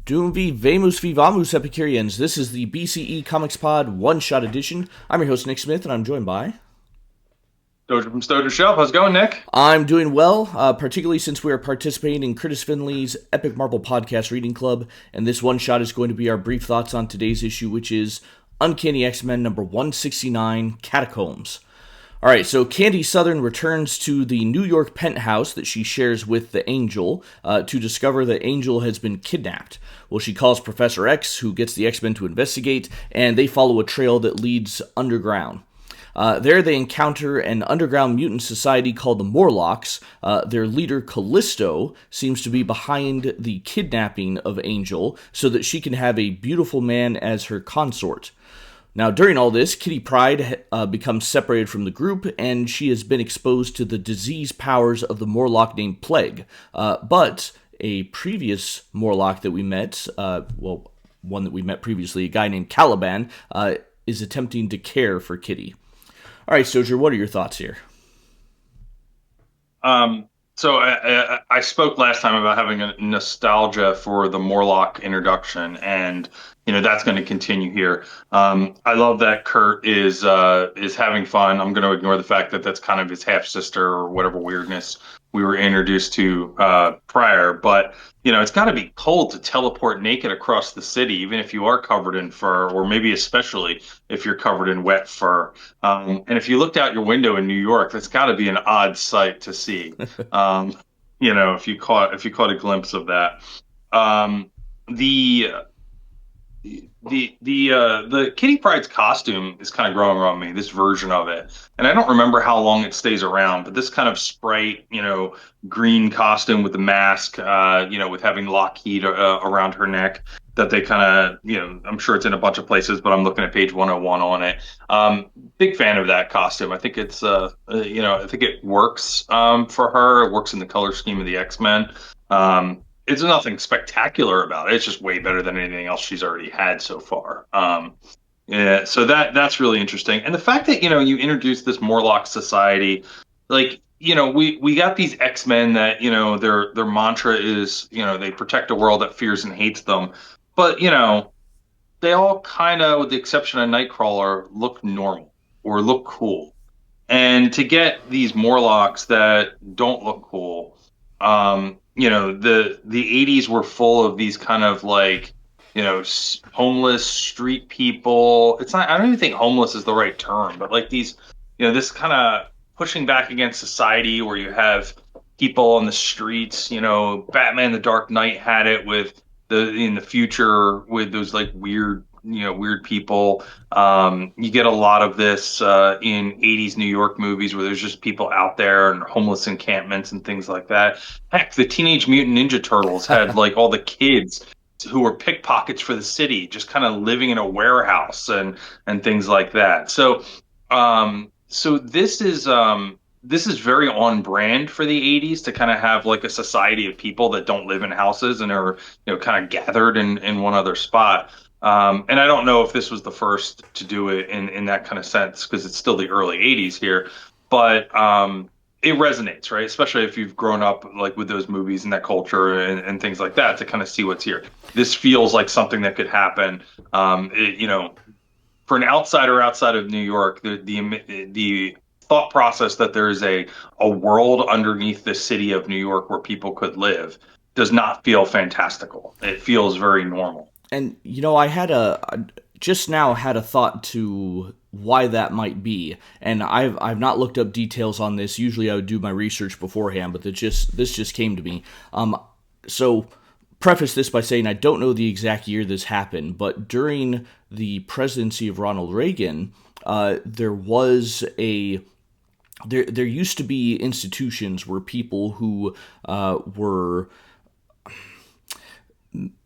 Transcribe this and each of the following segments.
Doom v Vamus v Vamus Epicureans. This is the BCE Comics Pod one-shot edition. I'm your host, Nick Smith, and I'm joined by... Stojr from Stojr Shelf. How's it going, Nick? I'm doing well, particularly since we are participating in Kurtis Findlay's Epic Marvel Podcast Reading Club, and this one-shot is going to be our brief thoughts on today's issue, which is Uncanny X-Men number 169, Catacombs. Alright, so Candy Southern returns to the New York penthouse that she shares with the Angel to discover that Angel has been kidnapped. Well, she calls Professor X, who gets the X-Men to investigate, and they follow a trail that leads underground. There they encounter an underground mutant society called the Morlocks. Their leader, Callisto, seems to be behind the kidnapping of Angel so that she can have a beautiful man as her consort. Now, during all this, Kitty Pryde becomes separated from the group, and she has been exposed to the disease powers of the Morlock named Plague. But a previous Morlock that we met, one that we met previously, a guy named Caliban, is attempting to care for Kitty. All right, Stojr, what are your thoughts here? So I spoke last time about having a nostalgia for the Morlock introduction, and that's going to continue here. I love that Kurt is having fun. I'm going to ignore the fact that that's kind of his half sister or whatever weirdness we were introduced to prior. But it's got to be cold to teleport naked across the city, even if you are covered in fur, or maybe especially if you're covered in wet fur. And if you looked out your window in New York, that's got to be an odd sight to see. If you caught a glimpse of that. The Kitty Pryde's costume is kind of growing on me, this version of it. And I don't remember how long it stays around, but this kind of Sprite, green costume with the mask, with having Lockheed around her neck that they kind of, I'm sure it's in a bunch of places, but I'm looking at page 101 on it. Big fan of that costume. I think it's, I think it works for her. It works in the color scheme of the X-Men. It's nothing spectacular about it. It's just way better than anything else she's already had so far. Yeah, so that's really interesting. And the fact that, you introduced this Morlock society, like, we got these X-Men that, their mantra is, they protect a world that fears and hates them. But, they all kind of, with the exception of Nightcrawler, look normal or look cool. And to get these Morlocks that don't look cool, the 80s were full of these kind of like, homeless street people. I don't even think homeless is the right term, but like these, this kind of pushing back against society where you have people on the streets. Batman the Dark Knight had it with in the future with those like weird people. You get a lot of this in 80s New York movies where there's just people out there and homeless encampments and things like that. Heck, the Teenage Mutant Ninja Turtles had like all the kids who were pickpockets for the city, just kind of living in a warehouse and things like that. So this is very on brand for the 80s to kind of have like a society of people that don't live in houses and are kind of gathered in one other spot. And I don't know if this was the first to do it in that kind of sense because it's still the early 80s here, but it resonates, right? Especially if you've grown up like with those movies and that culture and things like that to kind of see what's here. This feels like something that could happen. For an outsider outside of New York, the thought process that there is a world underneath the city of New York where people could live does not feel fantastical. It feels very normal. And, I just now had a thought to why that might be, and I've not looked up details on this. Usually I would do my research beforehand, but this just came to me. So preface this by saying I don't know the exact year this happened, but during the presidency of Ronald Reagan, there used to be institutions where people who were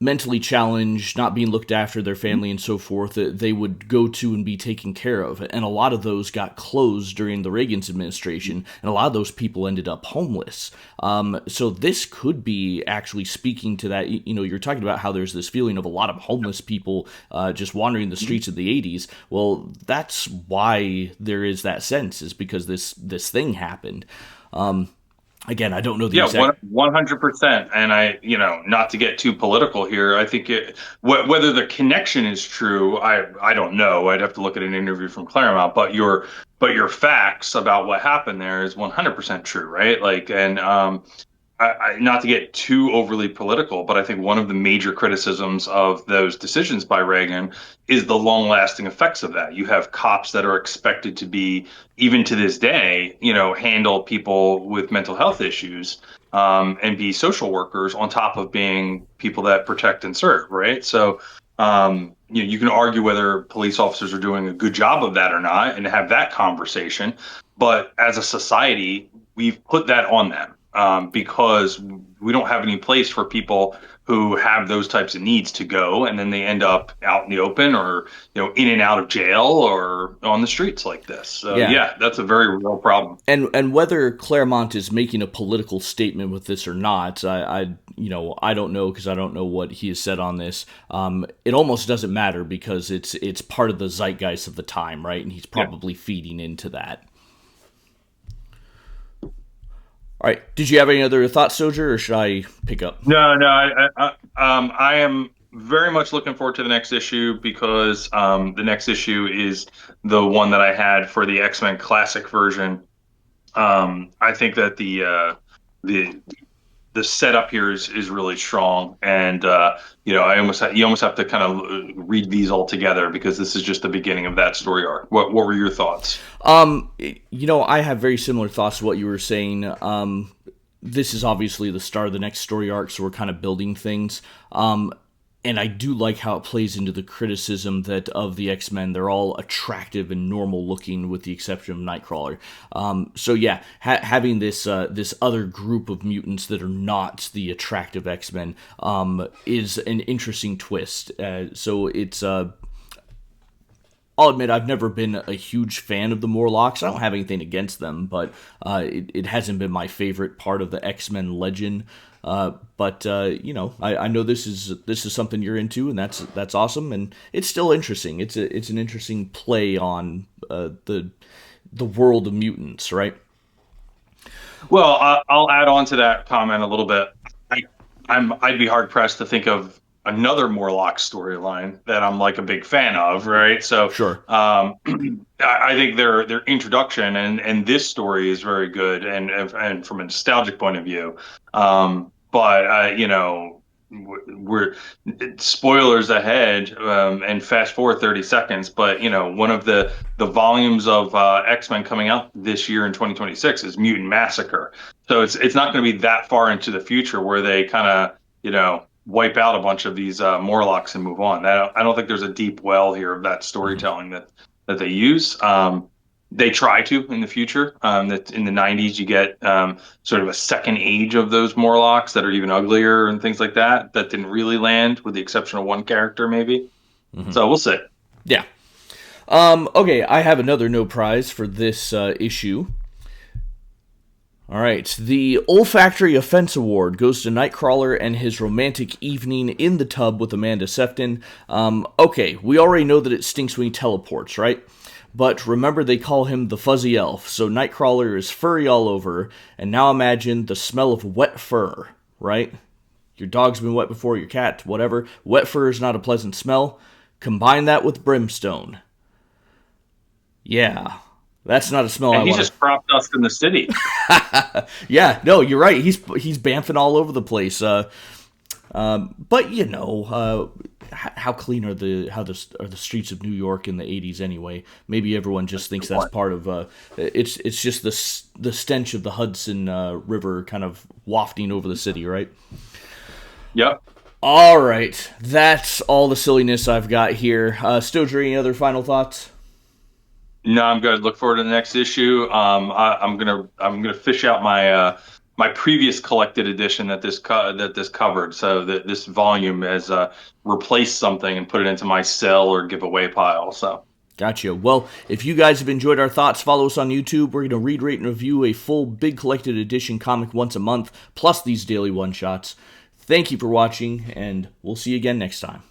mentally challenged, not being looked after, their family and so forth, that they would go to and be taken care of. And a lot of those got closed during the Reagan's administration, and a lot of those people ended up homeless. So this could be actually speaking to that. You're talking about how there's this feeling of a lot of homeless people just wandering the streets of the 80s. Well, that's why there is that sense, is because this thing happened. Again, I don't know the Yeah, exact. 100%. And not to get too political here, I think whether the connection is true, I don't know. I'd have to look at an interview from Claremont, but your facts about what happened there is 100% true, right? Like, and not to get too overly political, but I think one of the major criticisms of those decisions by Reagan is the long-lasting effects of that. You have cops that are expected to be, even to this day, handle people with mental health issues, and be social workers on top of being people that protect and serve, right? So, you can argue whether police officers are doing a good job of that or not, and have that conversation. But as a society, we've put that on them, because we don't have any place for people who have those types of needs to go, and then they end up out in the open, or in and out of jail, or on the streets like this. So Yeah, yeah, that's a very real problem. and whether Claremont is making a political statement with this or not, I don't know, because I don't know what he has said on this. It almost doesn't matter, because it's part of the zeitgeist of the time, right? And he's Yeah. probably feeding into that. All right. Did you have any other thoughts, Stojr, or should I pick up? No, no, I am very much looking forward to the next issue, because the next issue is the one that I had for the X-Men Classic version. I think that the the setup here is really strong, and you almost have to kind of read these all together, because this is just the beginning of that story arc. What were your thoughts? I have very similar thoughts to what you were saying. This is obviously the start of the next story arc, so we're kind of building things. And I do like how it plays into the criticism that of the X-Men, they're all attractive and normal looking, with the exception of Nightcrawler. So yeah, having this other group of mutants that are not the attractive X-Men is an interesting twist. So it's I'll admit I've never been a huge fan of the Morlocks. I don't have anything against them, but it hasn't been my favorite part of the X-Men legend. But I know this is something you're into, and that's awesome, and it's still interesting. It's an interesting play on the world of mutants, right? Well, I'll add on to that comment a little bit. I'd be hard pressed to think of another Morlock storyline that I'm like a big fan of, right? So, Sure. I think their introduction and this story is very good, and from a nostalgic point of view. But we're spoilers ahead, and fast forward 30 seconds. But one of the volumes of X-Men coming out this year in 2026 is Mutant Massacre. So it's not going to be that far into the future where they kind of wipe out a bunch of these Morlocks and move on. I don't think there's a deep well here of that Mhm. storytelling that they use. They try to in the future. That in the 90s you get sort of a second age of those Morlocks that are even uglier and things like that. That didn't really land, with the exception of one character, maybe. So we'll see. Yeah. Okay, I have another no prize for this issue. All right, the Olfactory Offense Award goes to Nightcrawler and his romantic evening in the tub with Amanda Sefton. Okay, we already know that it stinks when he teleports, right? But remember, they call him the Fuzzy Elf, so Nightcrawler is furry all over, and now imagine the smell of wet fur, right? Your dog's been wet before, your cat, whatever. Wet fur is not a pleasant smell. Combine that with brimstone. Yeah, that's not a smell I And he's want to. just crop dust in the city. Yeah, no, you're right. He's bamfing all over the place. But how clean are the streets of New York in the '80s anyway? Maybe everyone just thinks that's part of. It's just the stench of the Hudson River kind of wafting over the city, right? Yep. All right, that's all the silliness I've got here. Stojr, any other final thoughts? No, I'm good. Look forward to the next issue. I'm gonna fish out my previous collected edition that this covered. So that this volume has replaced something and put it into my sell or giveaway pile. So Gotcha. Well, if you guys have enjoyed our thoughts, follow us on YouTube. We're going to read, rate, and review a full big collected edition comic once a month, plus these daily one-shots. Thank you for watching, and we'll see you again next time.